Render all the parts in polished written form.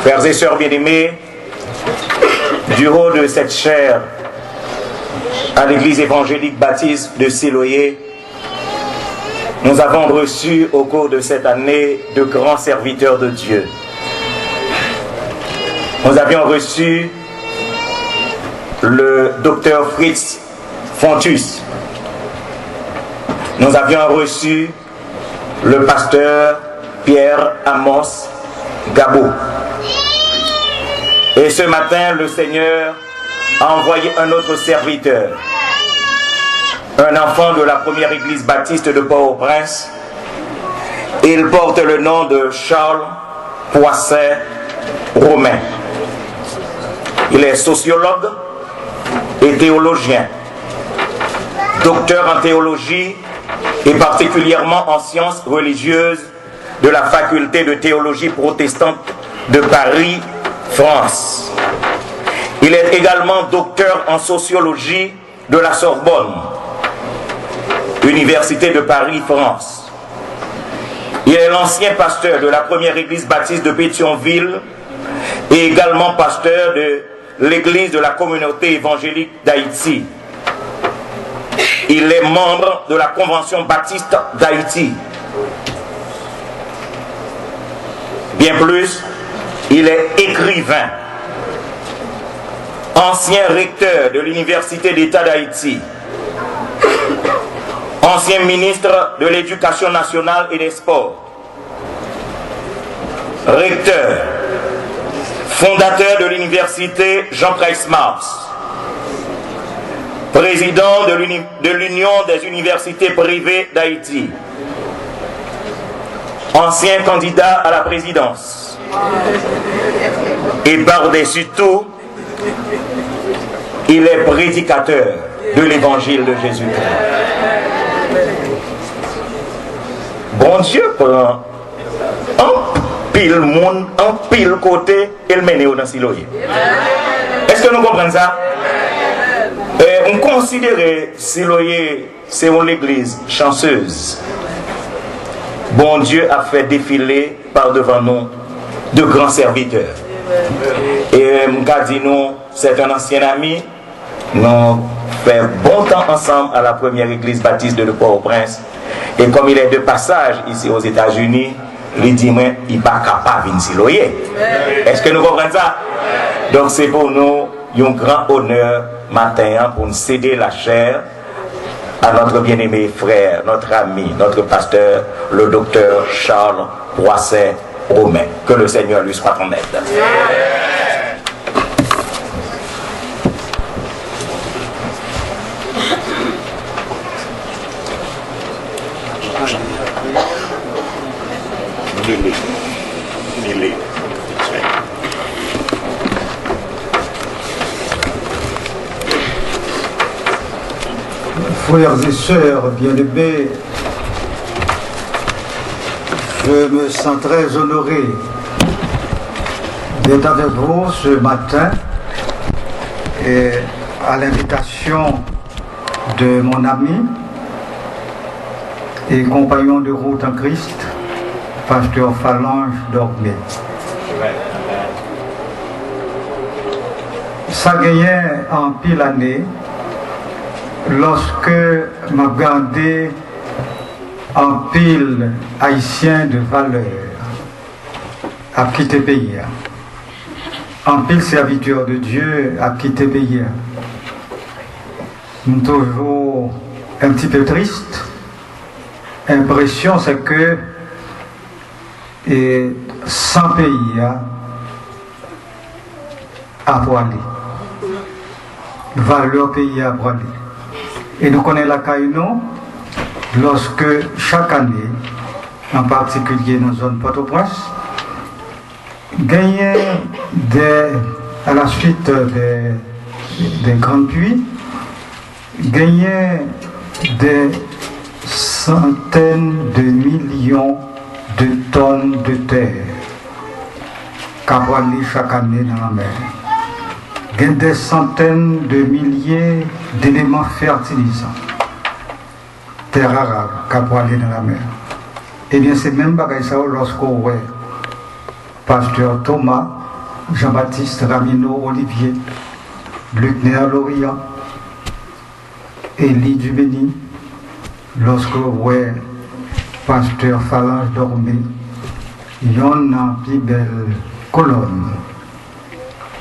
Frères et sœurs bien-aimés, du haut de cette chaire à l'église évangélique baptiste de Siloé, nous avons reçu au cours de cette année de grands serviteurs de Dieu. Nous avions reçu le docteur Fritz Fontus. Nous avions reçu le pasteur Pierre Amos Gabot. Et ce matin, le Seigneur a envoyé un autre serviteur, un enfant de la première église baptiste de Port-au-Prince. Il porte le nom de Charles Poisset Romain. Il est sociologue et théologien, docteur en théologie et particulièrement en sciences religieuses de la faculté de théologie protestante de Paris, France. Il est également docteur en sociologie de la Sorbonne, Université de Paris, France. Il est l'ancien pasteur de la première église baptiste de Pétionville et également pasteur de l'Église de la communauté évangélique d'Haïti. Il est membre de la Convention baptiste d'Haïti. Bien plus, il est écrivain, ancien recteur de l'Université d'État d'Haïti, ancien ministre de l'Éducation nationale et des Sports, recteur, fondateur de l'Université Jean Price-Mars, président de l'Union des universités privées d'Haïti, ancien candidat à la présidence, et par-dessus tout, il est prédicateur de l'évangile de Jésus-Christ. Bon Dieu prend un pile monde, un pile côté, et le mène dans Siloé. Est-ce que nous comprenons ça? On considère Siloé, c'est une église chanceuse. Bon Dieu a fait défiler par devant nous de grands serviteurs. Et je dis nous, c'est un ancien ami. Nous avons fait bon temps ensemble à la première église baptiste de Port-au-Prince. Et comme il est de passage ici aux États-Unis, il dit moi, il n'est pas capable de venir Siloé. Est-ce que nous comprenons ça? Donc c'est pour nous un grand honneur matin pour nous céder la chair à notre bien-aimé frère, notre ami, notre pasteur, le docteur Charles Boisset-Romain. Que le Seigneur lui soit en aide. Frères et sœurs bien-aimés, je me sens très honoré d'être avec vous ce matin et à l'invitation de mon ami et compagnon de route en Christ, pasteur Phalange Dormé. Ça gagnait en pile année lorsque m'a gardé en pile haïtien de valeur à quitter le pays. En pile serviteur de Dieu à quitter le pays. Nous toujours un petit peu triste. L'impression c'est que et 100 pays à voiler. Valeur pays à voiler. Et nous connaissons la Caïno lorsque chaque année, en particulier dans la zone Port-au-Prince, gagnait à la suite des grands puits, gagnait des centaines de millions de tonnes de terre qu'avoilées chaque année dans la mer. Il y a des centaines de milliers d'éléments fertilisants, terre arabe, qu'avoilées dans la mer. Eh bien, c'est même bagaille ça lorsqu'on voit pasteur Thomas, Jean-Baptiste Ramino Olivier, Luc Néa Lorient, Élie Dubéni, lorsqu'on voit pasteur Phalange Dormé, il y en a plus belle colonne.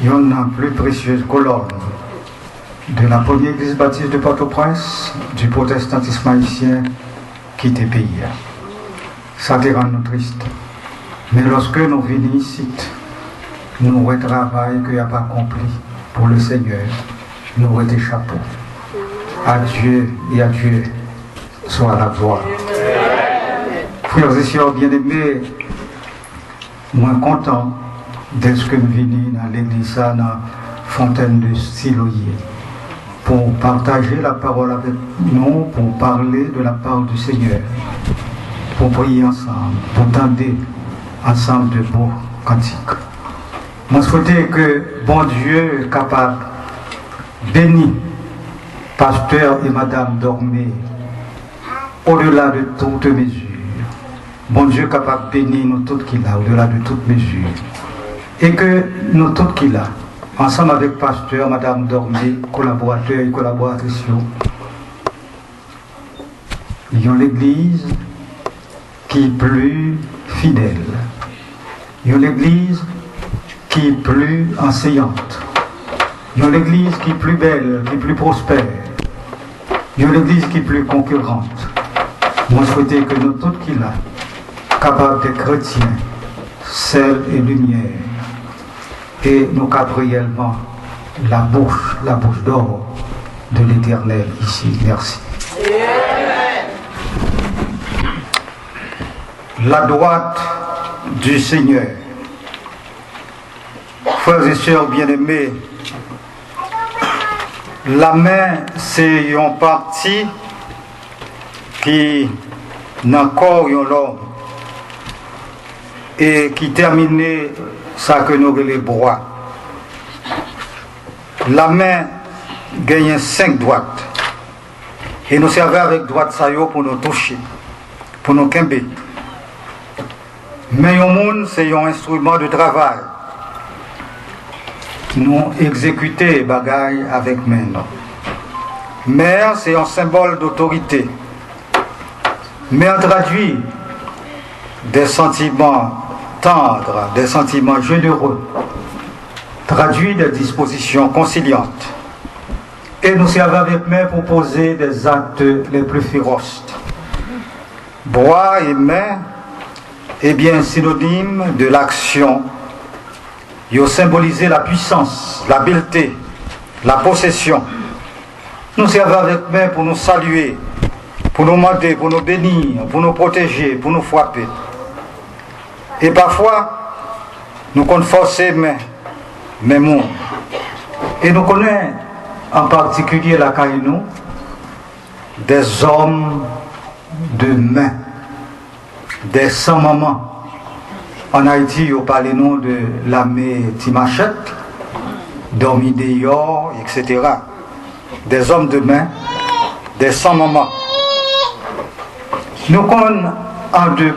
Il y en a plus précieuse colonne de la première église baptiste de Port-au-Prince, du protestantisme haïtien qui était pays. Ça te rend nous triste. Mais lorsque nous venons ici, nous avons un travail qu'il n'y a pas accompli pour le Seigneur, nous avons des chapeaux. À Dieu et à Dieu soit la gloire. Frères et sœurs bien-aimés, moi content dès que nous venons dans l'église, dans la fontaine de Siloé, pour partager la parole avec nous, pour parler de la part du Seigneur, pour prier ensemble, pour tendre ensemble de beaux cantiques. Je souhaitais que bon Dieu est capable de bénir pasteur et madame Dormé au-delà de toute mesure. Bon Dieu est capable de bénir nous toutes qu'il a au-delà de toute mesure. Et que nous toutes qu'il a, ensemble avec pasteur, madame Dormé, collaborateurs et collaboratrices, il y a l'église qui est plus fidèle. Il y a l'église qui est plus enseignante. Il y a l'église qui est plus belle, qui est plus prospère. Il y a l'église qui est plus concurrente. Moi, je souhaitais que nous tous qui là, capables d'être chrétiens, sel et lumière, et nous cadrons réellement la bouche d'or de l'Éternel ici. Merci. La droite du Seigneur. Frères et sœurs bien-aimés, la main, c'est une partie qui n'a encore l'homme et qui termine ça que nous les bras. La main gagne 5 droites et nous servons avec droite ça pour nous toucher, pour nous quimber. Mais le monde, c'est un instrument de travail. Nous exécuter bagaille avec main. Mère, c'est un symbole d'autorité. Mère traduit des sentiments tendres, des sentiments généreux, traduit des dispositions conciliantes. Et nous servons avec main pour poser des actes les plus féroces. Bras et main est bien synonyme de l'action. Il a symbolisé la puissance, l'habileté, la possession. Nous servons avec main pour nous saluer, pour nous demander, pour nous bénir, pour nous protéger, pour nous frapper. Et parfois, nous comptons forcer main, monde. Et nous connaissons en particulier la Caïnou, des hommes de main, des sans-mamans. En Haïti, on parle nom de l'armée Timachette, Dormidéor, etc. Des hommes de main, des sans-mamans. Nous connaissons en deux,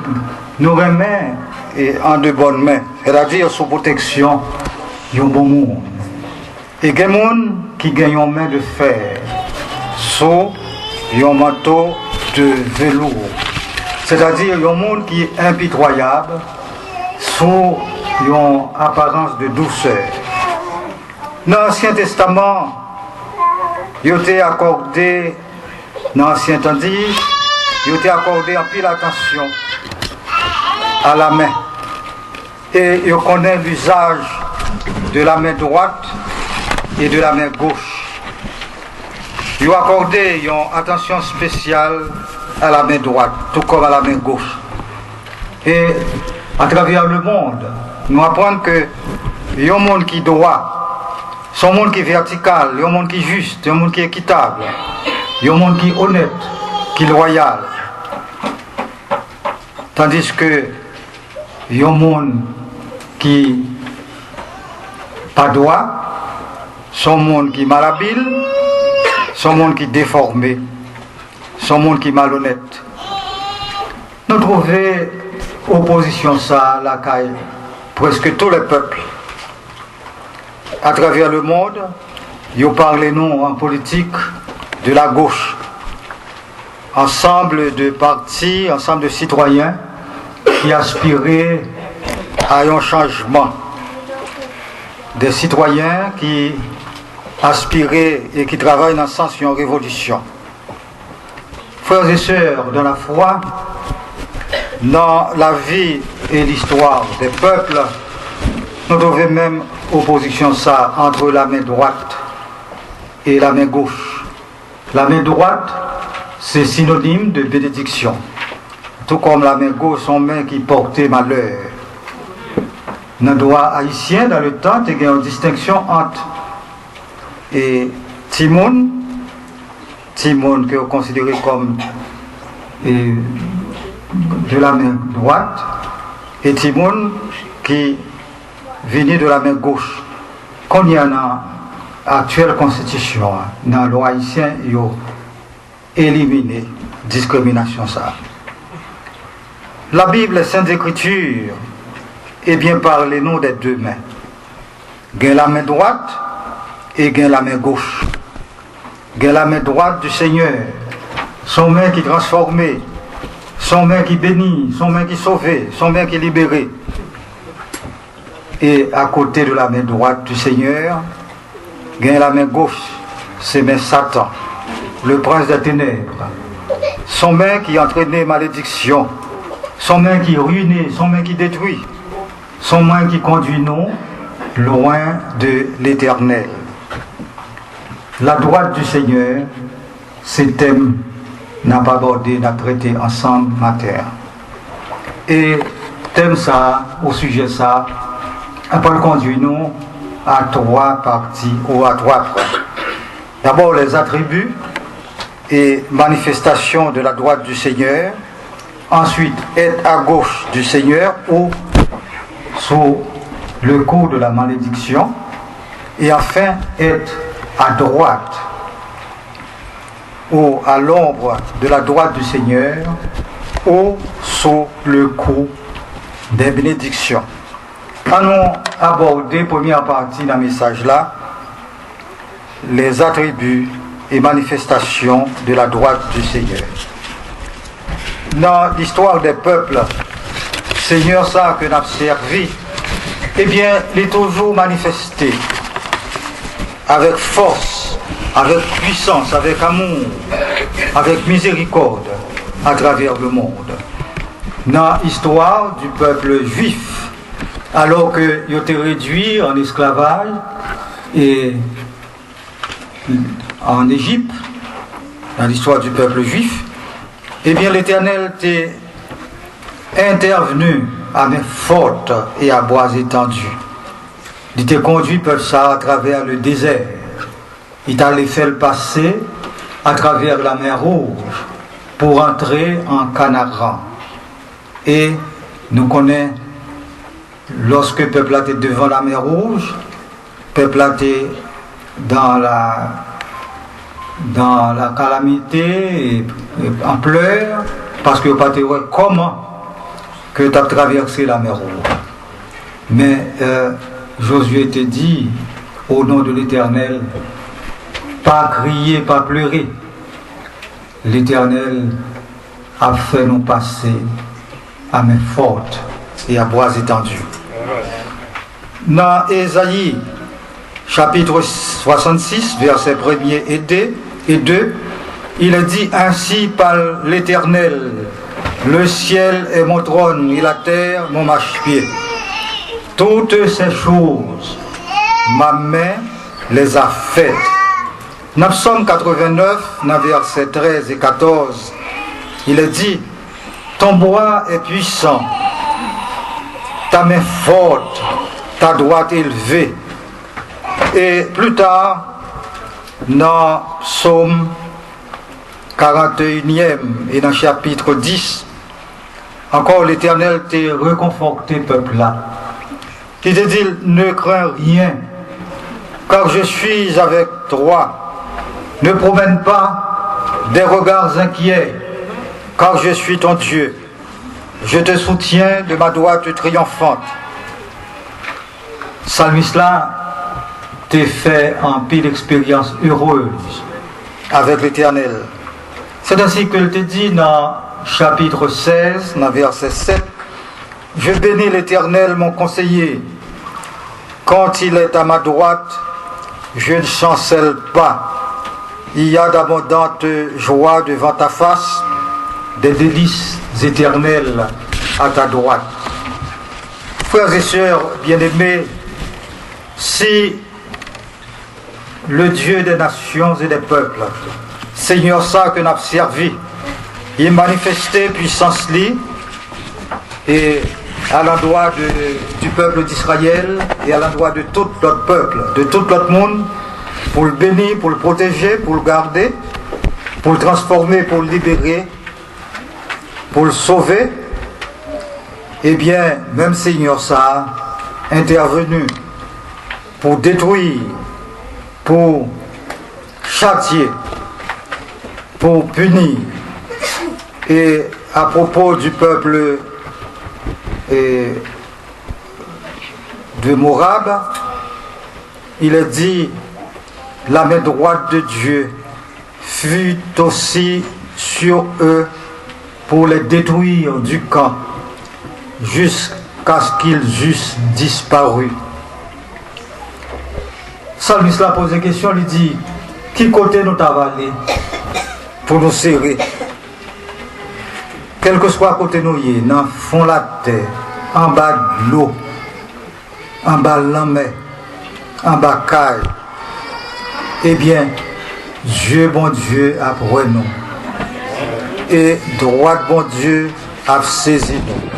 nous remet et en de bonnes mains, c'est-à-dire sous protection, il y a un bon monde. Et il y a des gens qui gagnent une main de fer, sous un manteau de velours. C'est-à-dire il y a un monde qui est impitoyable, sous une apparence de douceur. Dans l'Ancien Testament, il a été accordé, dans l'Ancien Tandis, il a été accordé en pile attention à la main. Et il connaît l'usage de la main droite et de la main gauche. Il a accordé une attention spéciale à la main droite, tout comme à la main gauche. Et à travers le monde, nous apprenons que il y a un monde qui doit, c'est un monde qui est vertical, il y a un monde qui est juste, il y a un monde qui est équitable, il y a un monde qui est honnête, qui est loyal. Tandis que il y a un monde qui pas droit, c'est un monde qui est malhabile, c'est un monde qui est déformé, c'est un monde qui est malhonnête. Nous trouvons opposition ça la caille presque tous les peuples à travers le monde. Ils parlent non en politique de la gauche, ensemble de partis, ensemble de citoyens qui aspiraient à un changement, des citoyens qui aspiraient et qui travaillent dans le sens d'une révolution. Frères et sœurs dans la foi, dans la vie et l'histoire des peuples, nous trouvons même opposition ça entre la main droite et la main gauche. La main droite, c'est synonyme de bénédiction, tout comme la main gauche, son main qui portait malheur. Dans le droit haïtien, dans le temps, il y a une distinction entre Timoun que vous considérez comme de la main droite, et Timoun qui venait de la main gauche. Quand il y a une actuelle constitution, dans le droit haïtien, il y a éliminé discrimination ça. La Bible, les Saintes Écritures, est bien par les noms des deux mains. Gain la main droite et gain la main gauche. Gain la main droite du Seigneur, son main qui transformait, son main qui bénit, son main qui sauvait, son main qui libérait. Et à côté de la main droite du Seigneur, gain la main gauche, c'est main Satan, le prince des ténèbres. Son main qui entraînait malédiction, son main qui ruinait, son main qui détruit, son main qui conduit nous loin de l'Éternel. La droite du Seigneur, ces thèmes n'a pas abordé, n'a traité ensemble matin. Et thème ça, au sujet ça, après conduit nous à trois parties ou à trois points. D'abord les attributs et manifestations de la droite du Seigneur. Ensuite, être à gauche du Seigneur ou sous le coup de la malédiction. Et enfin, être à droite ou à l'ombre de la droite du Seigneur ou sous le coup des bénédictions. Allons aborder, première partie d'un message là, les attributs et manifestations de la droite du Seigneur. Dans l'histoire des peuples, Seigneur ça que nous avons servi, eh bien, il est toujours manifesté avec force, avec puissance, avec amour, avec miséricorde à travers le monde. Dans l'histoire du peuple juif, alors qu'il était réduit en esclavage et en Égypte, dans l'histoire du peuple juif, eh bien l'Éternel était intervenu à main forte et à bras étendus. Il était conduit par ça à travers le désert. Il allait faire le passer à travers la mer Rouge pour entrer en Canaan. Et nous connaissons, lorsque le peuple était devant la mer Rouge, le peuple était dans la calamité et en pleurs, parce que pas comment que tu as traversé la mer Rouge. Mais Josué te dit, au nom de l'Éternel, pas crier, pas pleurer. L'Éternel a fait nous passer à main forte et à bras étendus. Dans Ésaïe, chapitre 66, versets 1er et 2, il est dit ainsi par l'Éternel, le ciel est mon trône et la terre mon marchepied. Toutes ces choses, ma main les a faites. Dans Psaume 89, dans versets 13 et 14, il est dit, ton bras est puissant, ta main forte, ta droite élevée. Et plus tard, dans Psaume 41e et dans chapitre 10, encore l'Éternel t'a réconforté, peuple là. Il te dit, ne crains rien, car je suis avec toi. Ne promène pas des regards inquiets, car je suis ton Dieu. Je te soutiens de ma droite triomphante. Psalmiste là, t'es fait en pile d'expérience heureuse avec l'Éternel. C'est ainsi qu'il te dit dans chapitre 16, dans verset 7, je bénis l'Éternel mon conseiller. Quand il est à ma droite, je ne chancelle pas. Il y a d'abondantes joies devant ta face, des délices éternelles à ta droite. Frères et sœurs bien-aimés, si le Dieu des nations et des peuples, Seigneur ça que nous avons servi, il manifesté puissance li et à l'endroit du peuple d'Israël et à l'endroit de tout l'autre peuple, de tout l'autre monde, pour le bénir, pour le protéger, pour le garder, pour le transformer, pour le libérer, pour le sauver. Eh bien, même Seigneur ça a intervenu pour détruire, pour châtier, pour punir. Et à propos du peuple de Moab, il est dit, la main droite de Dieu fut aussi sur eux pour les détruire du camp, jusqu'à ce qu'ils eussent disparu. Salmis la pose une question, il dit, qui côté nous t'avalé pour nous serrer? Quel que soit côté nous y est, dans le fond de la terre, en bas de l'eau, en bas de la mer, en bas de caille, eh bien, Dieu, bon Dieu, a pris nous. Et droit, bon Dieu, a saisi nous.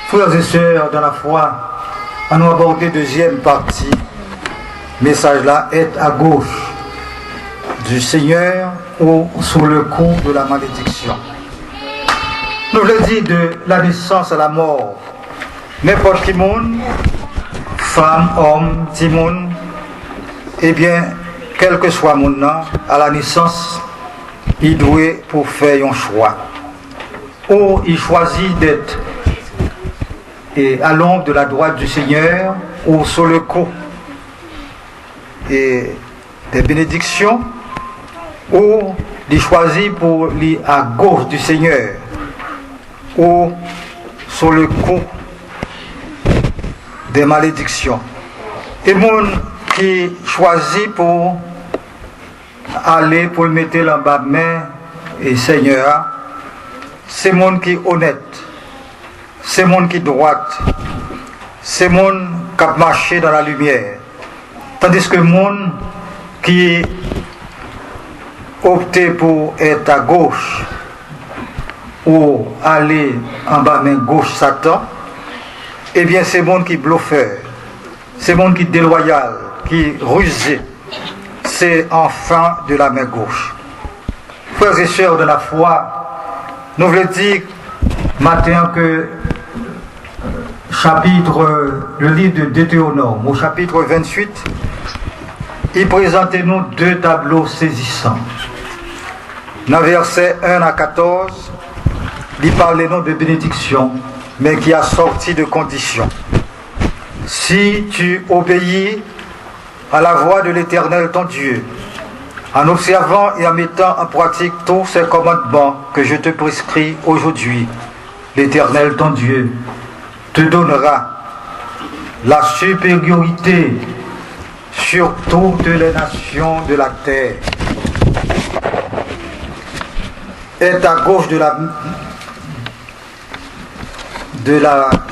Frères et sœurs, dans la foi, on nous aborder deuxième partie. Le message là est à gauche du Seigneur ou sous le coup de la malédiction. Nous le dit de la naissance à la mort. N'importe qui monde, femme, homme, petit monde, eh bien, quel que soit mon nom, à la naissance, il doit pour faire un choix. Ou il choisit d'être à l'ombre de la droite du Seigneur, ou sur le coup et des bénédictions, ou il choisit pour aller à gauche du Seigneur, ou sur le coup des malédictions. Et monde qui choisit pour aller pour le mettre en bas de main et Seigneur, c'est monde qui est honnête, c'est monde qui est droite, c'est monde qui a marché dans la lumière. Tandis que le monde qui opté pour être à gauche ou aller en bas main gauche Satan, eh bien c'est le monde qui est bluffeur, c'est le monde qui est déloyal, qui est rusé, c'est enfin de la main gauche. Frères et sœurs de la foi, nous voulons dire maintenant que le livre de Deutéronome, au chapitre 28, il présente nous deux tableaux saisissants. Dans versets 1 à 14, il parle nous de bénédiction, mais qui a sorti de conditions. Si tu obéis à la voix de l'Éternel ton Dieu, en observant et en mettant en pratique tous ces commandements que je te prescris aujourd'hui, l'Éternel ton Dieu te donnera la supériorité sur toutes les nations de la terre. Est à gauche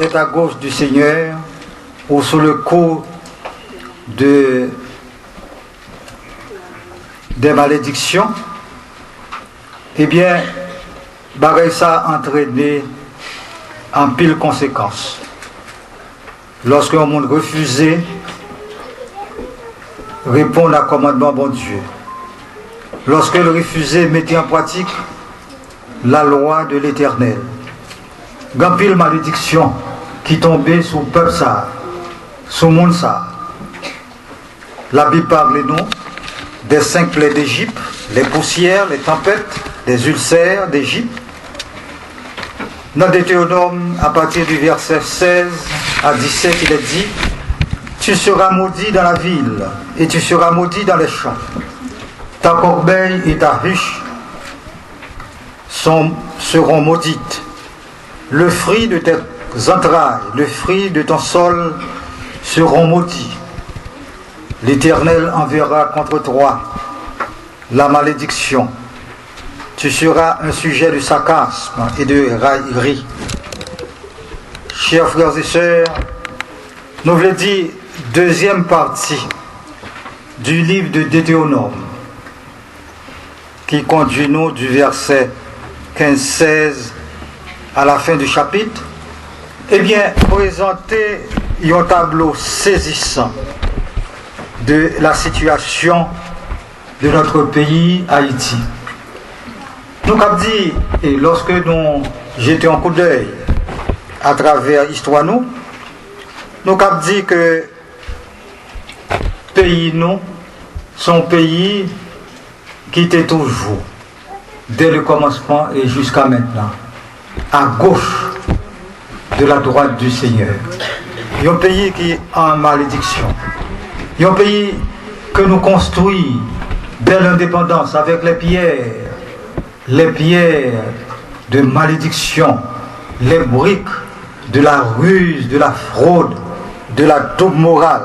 est à gauche du Seigneur ou sous le coup des malédictions, eh bien, bagaille ça a entraîné en pile conséquences. Lorsque le monde refusait répondre à commandement bon Dieu, lorsque le refusait mettait en pratique la loi de l'Éternel, grand pile malédiction qui tombait sur le peuple ça, sur le monde ça. La Bible parle nous des 5 plaies d'Égypte, les poussières, les tempêtes, les ulcères d'Égypte. Dans Deutéronome, à partir du verset 16 à 17, il est dit: tu seras maudit dans la ville et tu seras maudit dans les champs. Ta corbeille et ta ruche seront maudites. Le fruit de tes entrailles, le fruit de ton sol seront maudits. L'Éternel enverra contre toi la malédiction. Tu seras un sujet de sarcasme et de raillerie. Chers frères et sœurs, nous voulons dire deuxième partie du livre de Deutéronome qui conduit nous du verset 15-16 à la fin du chapitre, eh bien, présenter un tableau saisissant de la situation de notre pays, Haïti. Nous avons dit, et lorsque nous jetions un coup d'œil à travers l'histoire, nous avons dit que pays, nous, sont pays qui était toujours, dès le commencement et jusqu'à maintenant, à gauche de la droite du Seigneur. Un pays qui est en malédiction. un pays que nous construisons dès l'indépendance avec les pierres de malédiction, les briques de la ruse, de la fraude, de la double morale,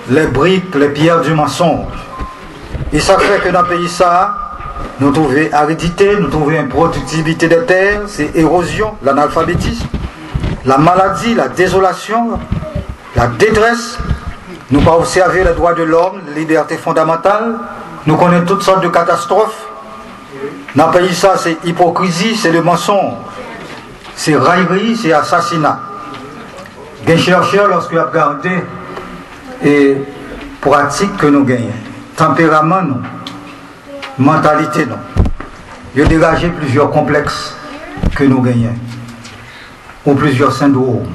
les briques, les pierres du mensonge. Et ça fait que dans le pays ça, nous trouvons aridité, nous trouvons improductibilité des terres, c'est érosion, l'analphabétisme, la maladie, la désolation, la détresse. Nous pas observer les droits de l'homme, les libertés fondamentales. Nous connaissons toutes sortes de catastrophes. Dans le pays ça, c'est hypocrisie, c'est le mensonge, c'est raillerie, c'est assassinat. Les chercheurs, lorsque vous regardez et pratique que nous gagnons, tempérament non, mentalité non, il y a dégagé plusieurs complexes que nous gagnons, ou plusieurs syndromes.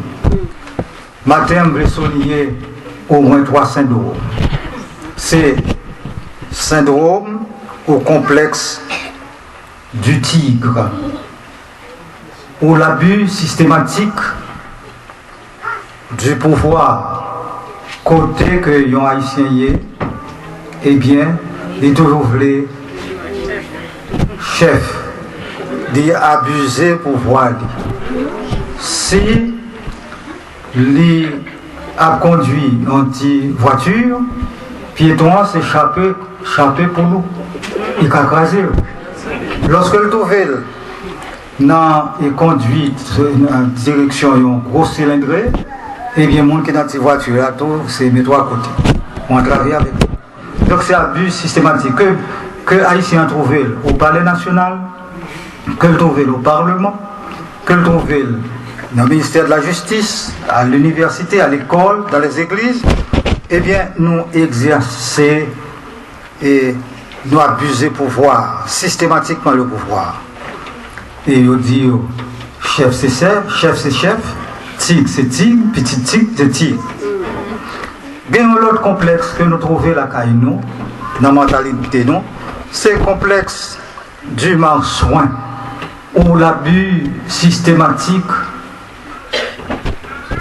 Matin, je vais souligner au moins 3 syndromes. C'est syndrome au complexe du tigre, ou l'abus systématique du pouvoir, côté que les Haïtiens y est, eh bien, ils toujours voulu chef, d'abuser pouvoir. Si il a conduit une voiture, piéton s'échapper pour nous, il a crasé. Lorsque le trouvé dans et conduit en direction une grosse cylindrée, et bien, les gens qui sont dans cette voiture, là, c'est mes 3 côtés. On a travaillé avec eux. Donc, c'est un abus systématique que les Haïtiens trouvent au Palais national, que le trouvent au Parlement, que le trouvent dans le ministère de la Justice, à l'université, à l'école, dans les églises. Eh bien, nous exercer et nous abuser pouvoir, systématiquement le pouvoir. Et on dit, chef c'est chef, tigre c'est tigre, petit tigre c'est tigre. Bien, l'autre complexe que nous trouvons là, nous, dans la mentalité, nous, c'est le complexe du marsouin, ou l'abus systématique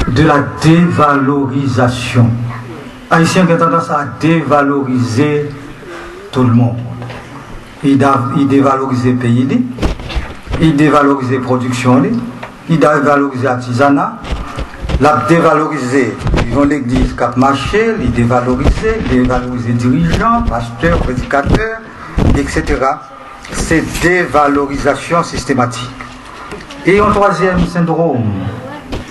de la dévalorisation. Haïtien qui a tendance à dévaloriser tout le monde. Il dévalorise le pays, il dévalorise la production, il dévalorise l'artisanat, l'a dévalorisé, ils vont l'église cap marché, il dévalorise les dirigeants, pasteurs, prédicateurs, etc. C'est dévalorisation systématique. Et un troisième syndrome,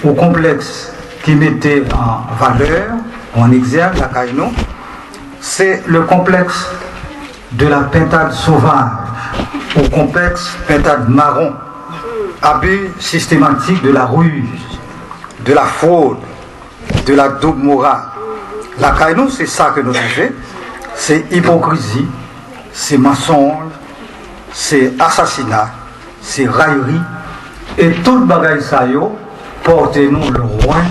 au complexe qui mettait en valeur, en exergue la caïno, c'est le complexe de la pintade sauvage, au complexe pintade marron, abus systématique de la ruse, de la fraude, de la double morale. La caïno, c'est ça que nous faisons, c'est hypocrisie, c'est mensonge, c'est assassinat, c'est raillerie, et tout le bagage ça portez-nous loin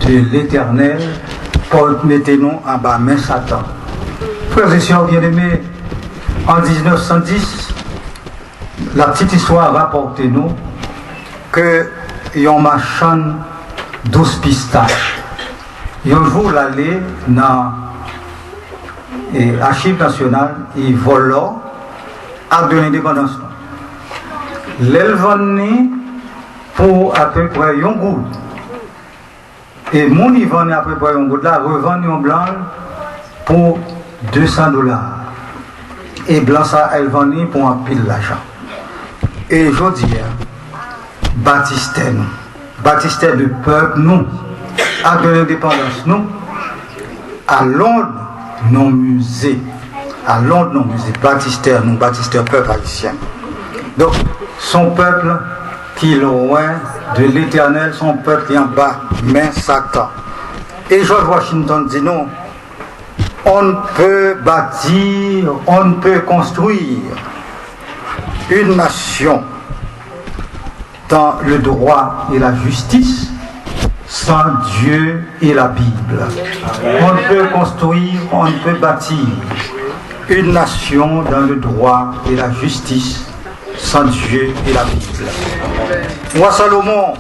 de l'Éternel, mettez-nous en bas main Satan. Frères et sœurs bien-aimés, en 1910, la petite histoire rapporte-nous que yon marchand 12 pistaches. Un jour, l'aller dans l'archive nationale, il vole acte de l'indépendance. L'élevant pour à peu près un goût. Et mon y vend à peu près un goût là, revend un blanc pour $200. Et blanc ça, elle vend pour un pile d'argent. Et je dis, baptistère de peuple, nous, à de l'indépendance, nous, à Londres, non musée, baptistère, nous, baptistère peuple haïtien. Donc, son peuple qui est loin de l'Éternel, son peuple qui est en bas, mais Satan. Et George Washington dit non, on ne peut bâtir, on ne peut construire une nation dans le droit et la justice sans Dieu et la Bible. On ne peut construire, on ne peut bâtir une nation dans le droit et la justice sans Dieu et la Bible. Roi Salomon,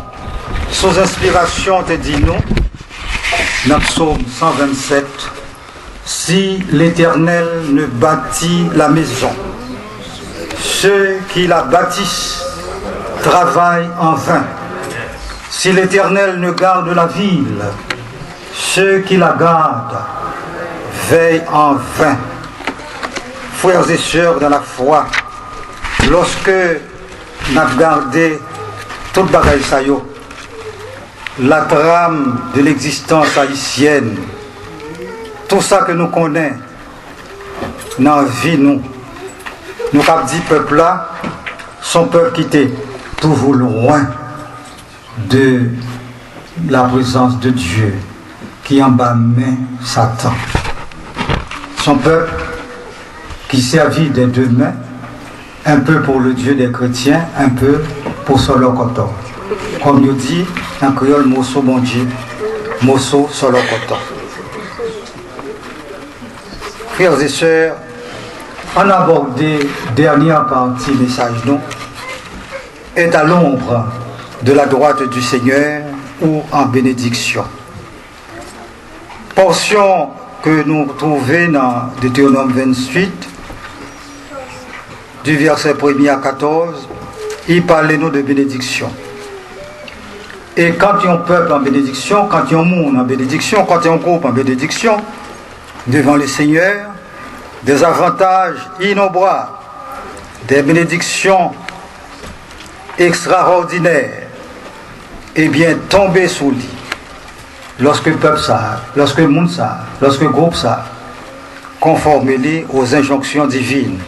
sous inspiration, te dit nous, dans le psaume 127, si l'Éternel ne bâtit la maison, ceux qui la bâtissent travaillent en vain. Si l'Éternel ne garde la ville, ceux qui la gardent veillent en vain. Frères et sœurs dans la foi, lorsque nous avons gardé toute bagaille ça yo, la trame de l'existence haïtienne, tout ça que nous connaissons dans la vie, nous avons dit peuple là, son peuple qui était toujours loin de la présence de Dieu, qui en bas main Satan. Son peuple qui servit des deux mains, un peu pour le Dieu des chrétiens, un peu pour son locoton. Comme nous dit en créole, mosso bon Dieu, mosso son locoton. Frères et sœurs, on a abordé dernière partie du message, nous, est à l'ombre de la droite du Seigneur ou en bénédiction. Portion que nous trouvons dans Deutéronome 28, du verset 1er à 14, il parle nous de bénédiction. Et quand il y a un peuple en bénédiction, quand il y a un monde en bénédiction, quand il y a un groupe en bénédiction, devant le Seigneur, des avantages innombrables, des bénédictions extraordinaires, et bien tomber sous lui. Lorsque le peuple ça, lorsque le monde ça, lorsque le groupe ça, conforme-lui aux injonctions divines,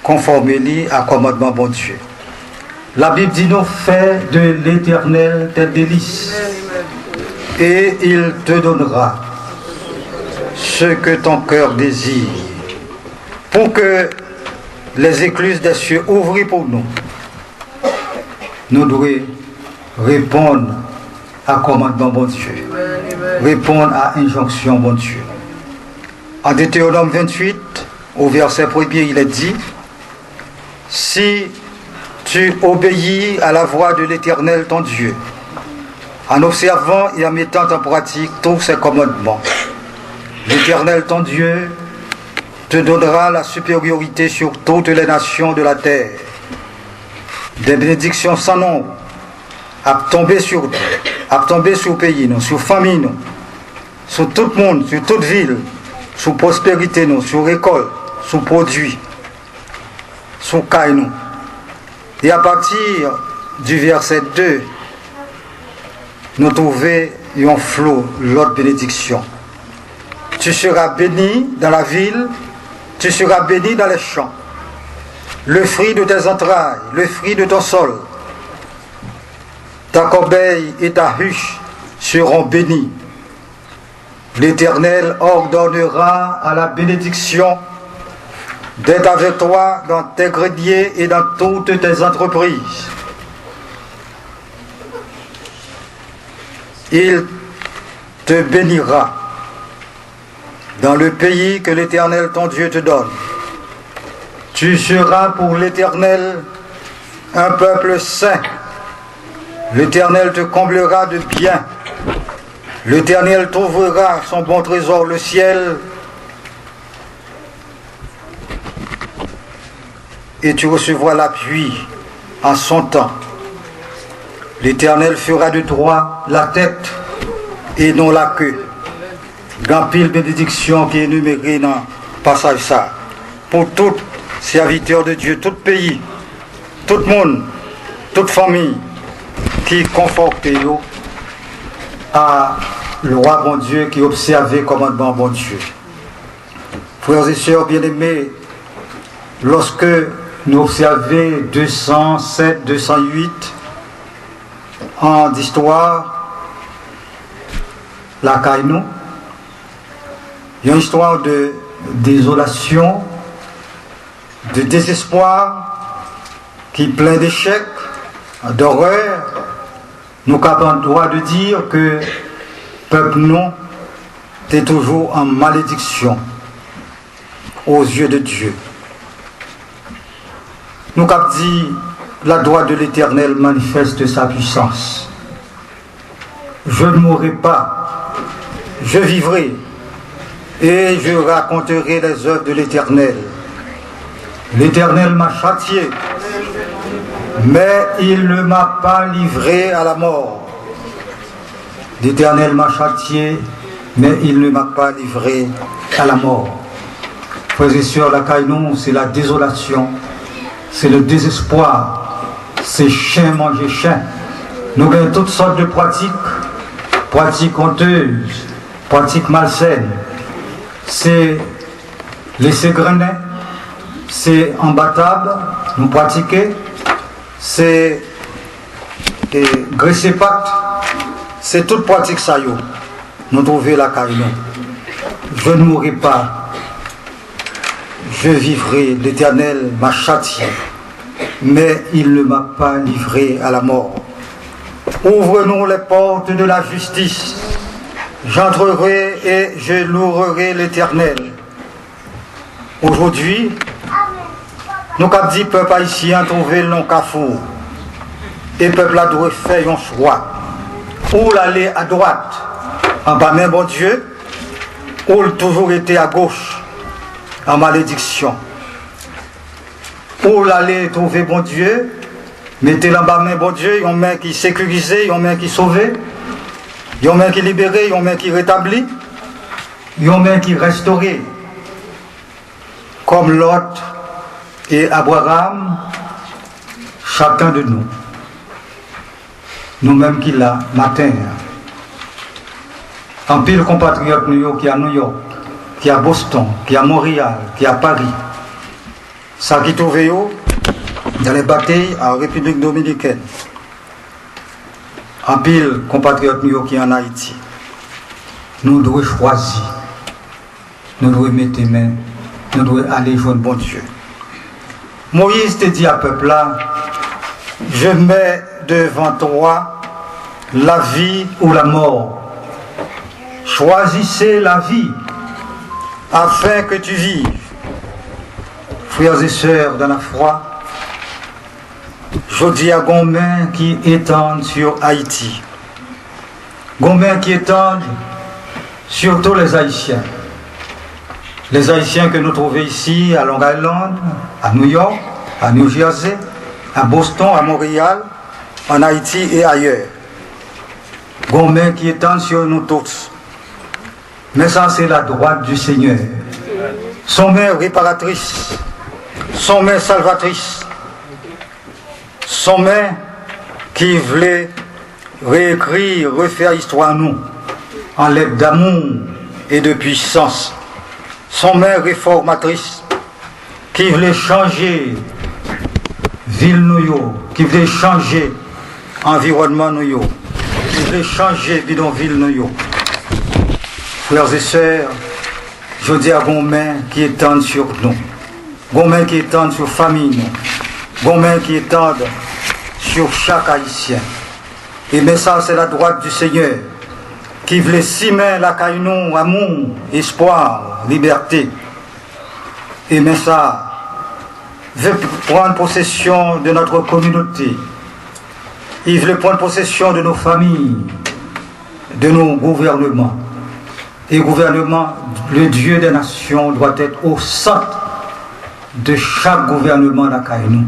conforme-lui à commandement bon Dieu. La Bible dit nous fais de l'Éternel tes délices et il te donnera ce que ton cœur désire pour que les écluses des cieux ouvrent pour nous. Nous devons répondre à commandement bon Dieu, répondre à injonction bon Dieu. En Deutéronome 28, au verset 1er, il est dit: si tu obéis à la voix de l'Éternel ton Dieu, en observant et en mettant en pratique tous ses commandements, l'Éternel ton Dieu te donnera la supériorité sur toutes les nations de la terre. Des bénédictions sans nombre à tomber sur nous, à tomber sur le pays, nous, sur la famille, nous, sur tout le monde, sur toute ville, sur la prospérité, nous, sur l'école, sur le produit, sur le caille, nous. Et à partir du verset 2, nous trouvons un flot, l'autre bénédiction. Tu seras béni dans la ville, tu seras béni dans les champs. Le fruit de tes entrailles, le fruit de ton sol, ta corbeille et ta huche seront bénis. L'Éternel ordonnera à la bénédiction d'être avec toi dans tes greniers et dans toutes tes entreprises. Il te bénira dans le pays que l'Éternel ton Dieu te donne. Tu seras pour l'Éternel un peuple saint. L'Éternel te comblera de bien. L'Éternel t'ouvrira son bon trésor, le ciel, et tu recevras l'appui en son temps. L'Éternel fera de toi la tête et non la queue. Grand pile bénédiction qui est énumérée dans le passage ça. Pour tout serviteur de Dieu, tout pays, tout le monde, toute famille qui conforte à le roi bon Dieu, qui observe le commandement bon Dieu. Frères et sœurs bien-aimés, lorsque nous observons 207, 208 ans d'histoire, la Caïnou, il y a une histoire de désolation, de désespoir, qui est plein d'échecs, d'horreur. Nous avons le droit de dire que le peuple non est toujours en malédiction aux yeux de Dieu. Nous avons dit la droite de l'Éternel manifeste sa puissance. Je ne mourrai pas je vivrai et je raconterai les œuvres de l'Éternel. L'Éternel m'a châtié, mais il ne m'a pas livré à la mort. L'Éternel m'a châtié, mais il ne m'a pas livré à la mort. Frères et sœurs, la Caïnon, c'est la désolation, c'est le désespoir, c'est chien manger chien. Nous avons toutes sortes de pratiques honteuses, pratiques malsaines. C'est laisser grainer, c'est imbattable, nous pratiquer, c'est graisser pattes, c'est toute pratique ça y est. Nous trouvons la Caïnon. Je ne mourrai pas, je vivrai, l'Éternel m'a châtié, mais il ne m'a pas livré à la mort. Ouvre-nous les portes de la justice, j'entrerai et je louerai l'Éternel. Aujourd'hui, nous avons dit peuple haïtien trouver le nom Carrefour. Et le peuple a dû faire un choix. Ou l'aller à droite, en bas même bon Dieu, ou toujours été à gauche, en malédiction. Ou l'aller trouver bon Dieu, mettez en bas même bon Dieu, il y a une main qui sécurisée, il y a une main qui sauvée, il y a une main qui libérée, il y a une main qui rétablit, il y a une main qui restaurée. Comme Lot et Abraham, chacun de nous, nous-mêmes qui là, matin, en pile compatriotes qui à New York, qui à Boston, qui à Montréal, qui à Paris, ça qui trouve dans les batailles en République dominicaine, en pile compatriotes qui en Haïti, nous devons choisir, nous devons mettre les mains, nous devons aller joindre bon Dieu. Moïse te dit à peuple là, je mets devant toi la vie ou la mort. Choisissez la vie afin que tu vives. Frères et sœurs dans la foi, je dis à Gombin qui étendent sur Haïti, Gombin qui étendent sur tous les Haïtiens. Les Haïtiens que nous trouvons ici, à Long Island, à New York, à New Jersey, à Boston, à Montréal, en Haïti et ailleurs. Gombin qui étend sur nous tous. Mais ça, c'est la droite du Seigneur. Son main réparatrice, son main salvatrice, son main qui voulait réécrire, refaire l'histoire nous, en l'aide d'amour et de puissance. Son main réformatrice qui voulait changer ville nous, qui voulait changer environnement nous, qui voulait changer bidonville nous. Frères et sœurs, je dis à vos mains qui étendent sur nous, vos mains qui étendent sur famille nous, vos mains qui étendent sur chaque Haïtien. Et mais ça c'est la droite du Seigneur qui voulait cimer la caïnon, amour, espoir, liberté. Et mais ça veut prendre possession de notre communauté. Il veut prendre possession de nos familles, de nos gouvernements. Et gouvernement, le Dieu des nations doit être au centre de chaque gouvernement de la caïnon.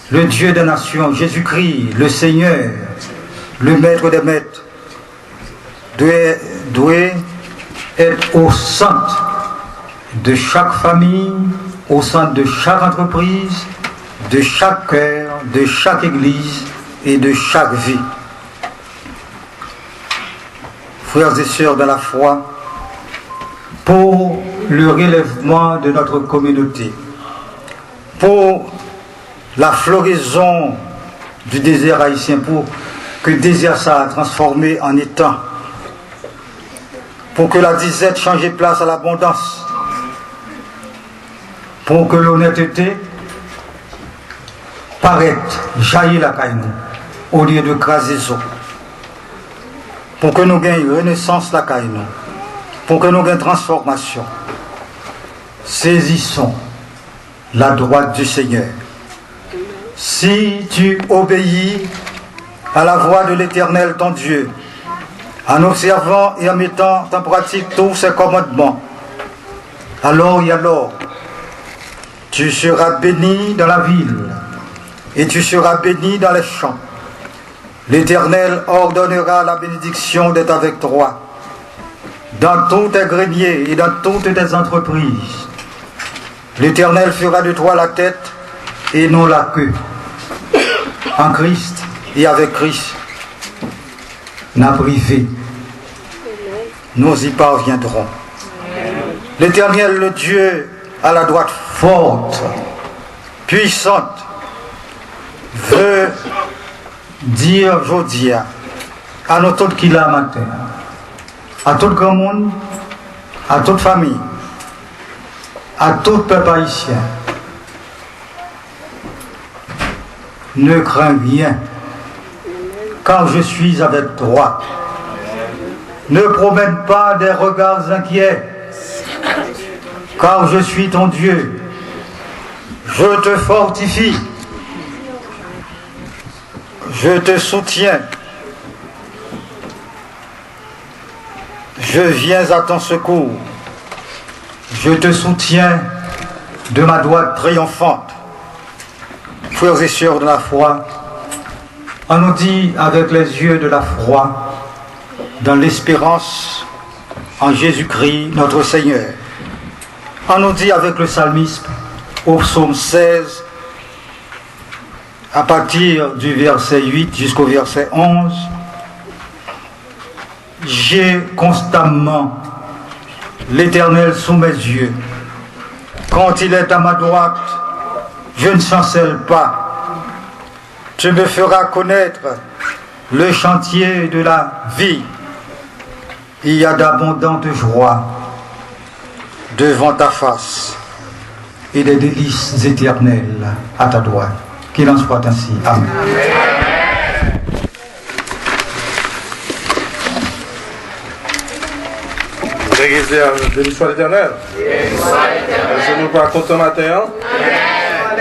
Le Dieu des nations, Jésus-Christ, le Seigneur, le Maître des Maîtres, doit être au centre de chaque famille, au centre de chaque entreprise, de chaque cœur, de chaque église et de chaque vie. Frères et sœurs de la foi, pour le relèvement de notre communauté, pour la floraison du désert haïtien, pour que le désert ça a transformé en étang, pour que la disette change de place à l'abondance, pour que l'honnêteté paraisse jaillir la caïnou au lieu de craser les eaux, pour que nous gagnions renaissance la caïnou, pour que nous gagnions transformation. Saisissons la droite du Seigneur. Si tu obéis à la voix de l'Éternel ton Dieu, en observant et en mettant en pratique tous ces commandements, alors et alors, tu seras béni dans la ville et tu seras béni dans les champs. L'Éternel ordonnera la bénédiction d'être avec toi dans tous tes greniers et dans toutes tes entreprises. L'Éternel fera de toi la tête et non la queue. En Christ et avec Christ, n'a privé, nous y parviendrons. L'Éternel, le Dieu à la droite forte, puissante, veut dire aujourd'hui à nous tous qui l'a matin, à tout le grand monde, à toute famille, à tout peuple haïtien, ne crains rien, car je suis avec toi. Ne promène pas des regards inquiets, car je suis ton Dieu. Je te fortifie, je te soutiens, je viens à ton secours, je te soutiens de ma droite triomphante. Frères et sœurs de la foi, on nous dit avec les yeux de la foi, dans l'espérance en Jésus-Christ notre Seigneur. On nous dit avec le psalmiste au psaume 16, à partir du verset 8 jusqu'au verset 11, j'ai constamment l'Éternel sous mes yeux. Quand il est à ma droite, je ne chancelle pas. Tu me feras connaître le chantier de la vie. Il y a d'abondantes joies devant ta face et des délices éternelles à ta droite. Qu'il en soit ainsi. Amen. Béni soit l'Éternel. Je nous pas content matin.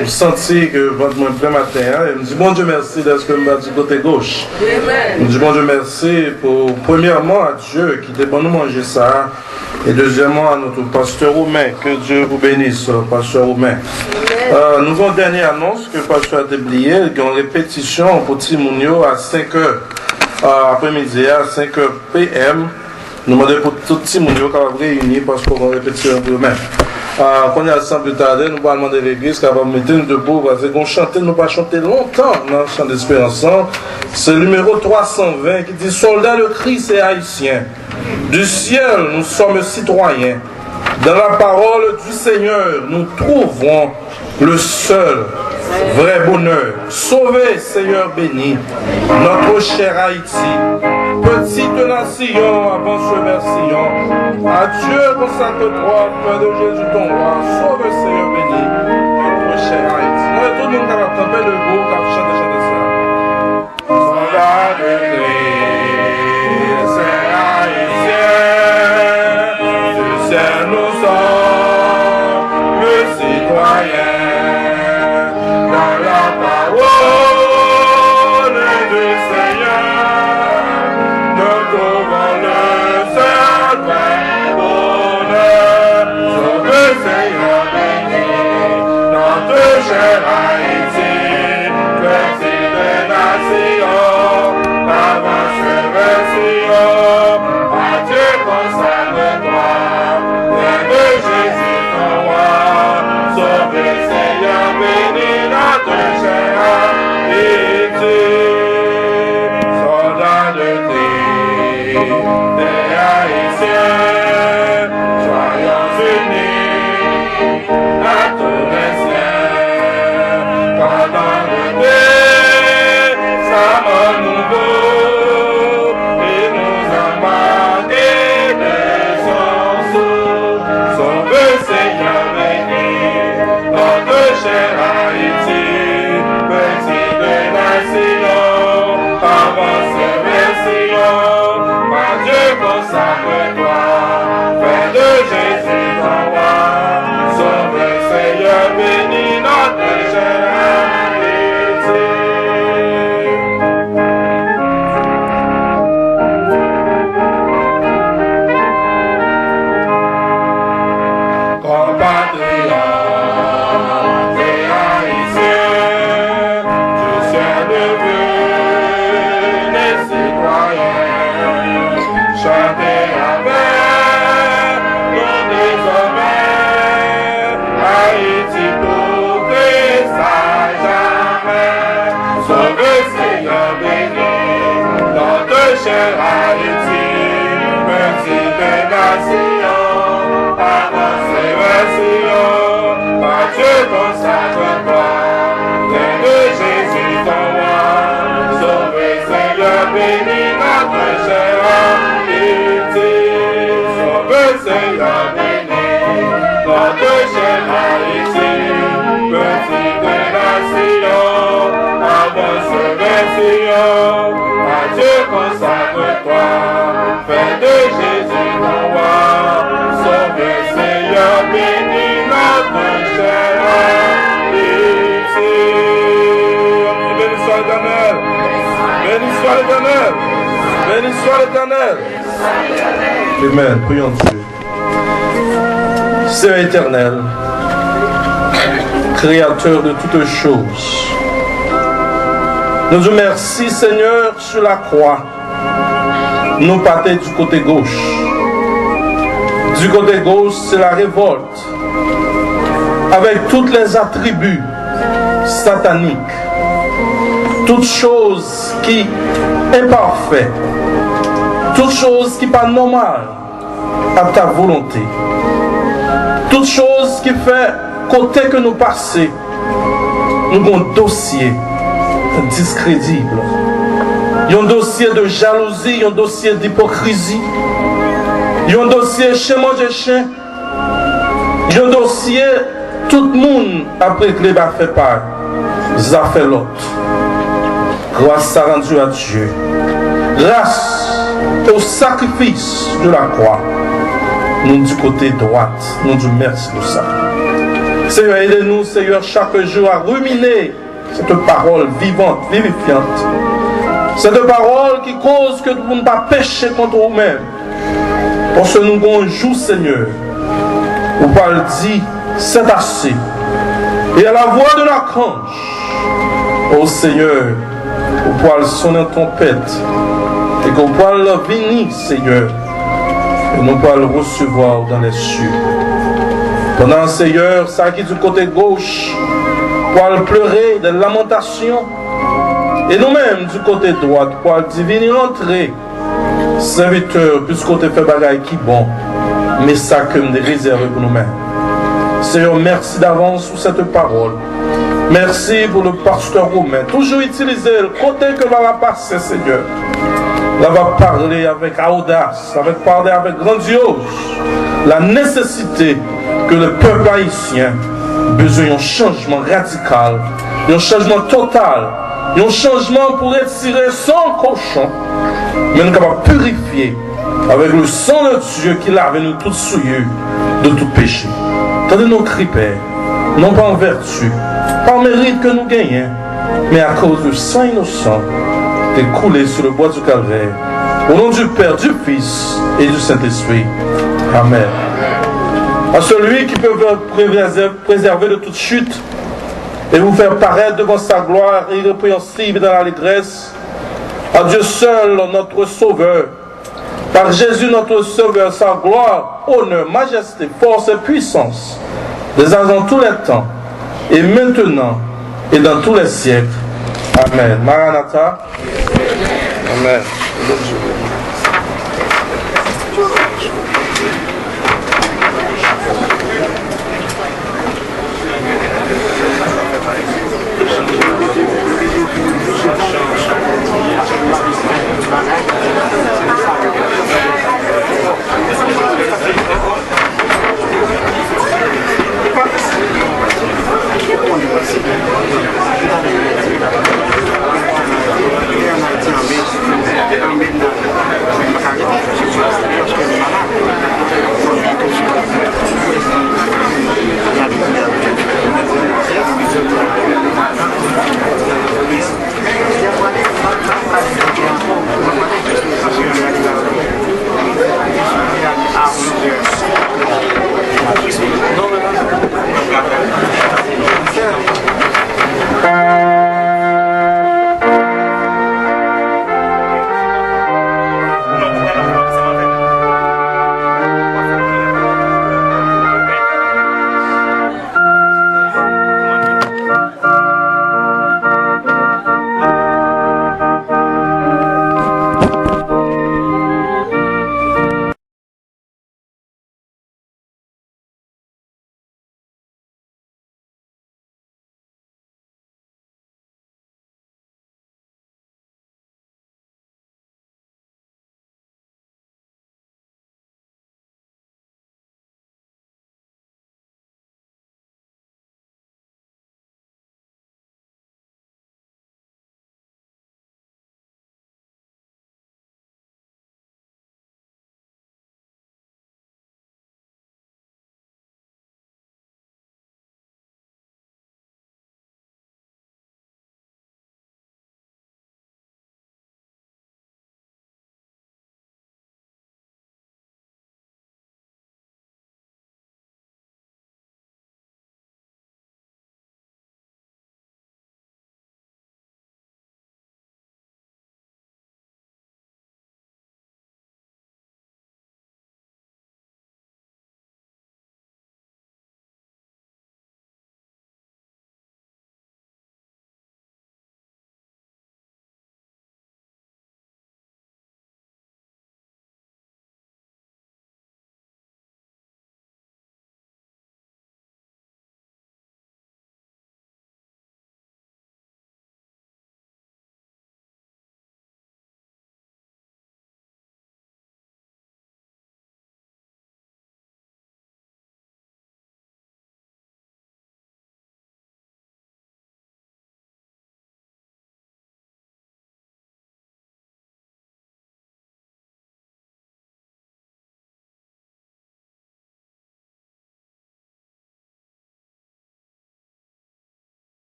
Je senti que votre moins plein matin. Je me dis bon Dieu merci d'être que je du côté gauche. Je me dis bon Dieu merci pour premièrement à Dieu qui était bon nous manger ça. Et deuxièmement à notre pasteur Romain. Que Dieu vous bénisse, pasteur Romain. Nous avons une dernière annonce que le pasteur a déblié, qui est en répétition pour Timounio à 5h après-midi, à 5h PM. Nous demandons pour tout Timounio qui va réunir parce qu'on va répéter un peu même. Quand on est ensemble plus tard, nous allons demander à l'église qui va mettre une debout parce qu'on chante, nous pas chanter longtemps dans le chant d'espérance. C'est le numéro 320 qui dit Soldats de Christ et Haïtiens, du ciel nous sommes citoyens. Dans la parole du Seigneur, nous trouvons le seul vrai bonheur. Sauvez, Seigneur béni, notre cher Haïti, petite nation avant ce versillon. À Dieu consacre-toi, Père de Jésus ton roi. Sauve, Seigneur béni, notre cher Haïti. Nous, tout le monde qui va camper debout, qui va chanter ça. Soldat de Christ, c'est Haïtien, du ciel nous sommes le citoyen. chère Haïti, petite nation, avance version, par Dieu consacre-toi, Reine de Jésus ton roi, sauvé Seigneur, bénis notre chère Haïti, sauvé Seigneur, bénis notre chère Haïti, petite nation, avance version, à Dieu consacre-toi, Fais de Jésus ton roi, sauvé Seigneur, bénis notre chère Haïti. Béni soit l'Éternel, béni soit l'Éternel, béni soit l'Éternel. Amen, prions Dieu. Seigneur éternel, Créateur de toutes choses, nous te remercions Seigneur sur la croix. Nous partons du côté gauche. Du côté gauche, c'est la révolte. Avec tous les attributs sataniques. Toutes choses qui sont imparfaites. Toutes choses qui ne sont pas normales à ta volonté. Toutes choses qui fait côté que nous passons, nous avons un dossier discrédible. Un dossier de jalousie, un dossier d'hypocrisie, un dossier chez manger chien, un dossier tout le monde après que les bas fait part, ça fait l'autre. Grâce à rendu à Dieu, grâce au sacrifice de la croix, nous du côté droit, nous du merci de ça. Seigneur, aidez-nous, Seigneur, chaque jour à ruminer cette parole vivante, vivifiante. Cette parole qui cause que nous ne pas pécher contre nous-mêmes. Parce que nous avons un jour, Seigneur, où Paul dit, c'est assez. Et à la voix de l'archange, ô Seigneur, où Paul sonne en trompette, et qu'on Paul venir, Seigneur, et nous Paul recevoir dans les cieux. Pendant, Seigneur, ça qui est du côté gauche, Paul pleurer des lamentations, et nous-mêmes du côté droit, Paul dit, venir entrer, serviteur, puisque côté fait bagaille qui bon, mais ça que nous réservé pour nous-mêmes. Seigneur, merci d'avance pour cette parole. Merci pour le pasteur Romain. Toujours utiliser le côté que va passer, Seigneur. Là va parler avec audace, parler avec grandiose. La nécessité que le peuple haïtien a besoin d'un changement radical, d'un changement total, d'un changement pour retirer son cochon, mais nous sommes capables de purifier avec le sang de Dieu qui lave nous tous souillés de tout péché. Tendez nos cris, Père, non pas en vertu, pas en mérite que nous gagnons, mais à cause du sang innocent découlé sur le bois du calvaire. Au nom du Père, du Fils et du Saint-Esprit. Amen. À celui qui peut vous préserver de toute chute et vous faire paraître devant sa gloire irrépréhensible dans l'allégresse, à Dieu seul, notre Sauveur, par Jésus notre Sauveur, sa gloire, honneur, majesté, force et puissance, les dans tous les temps, et maintenant, et dans tous les siècles. Amen. Maranatha. Amen. Merci.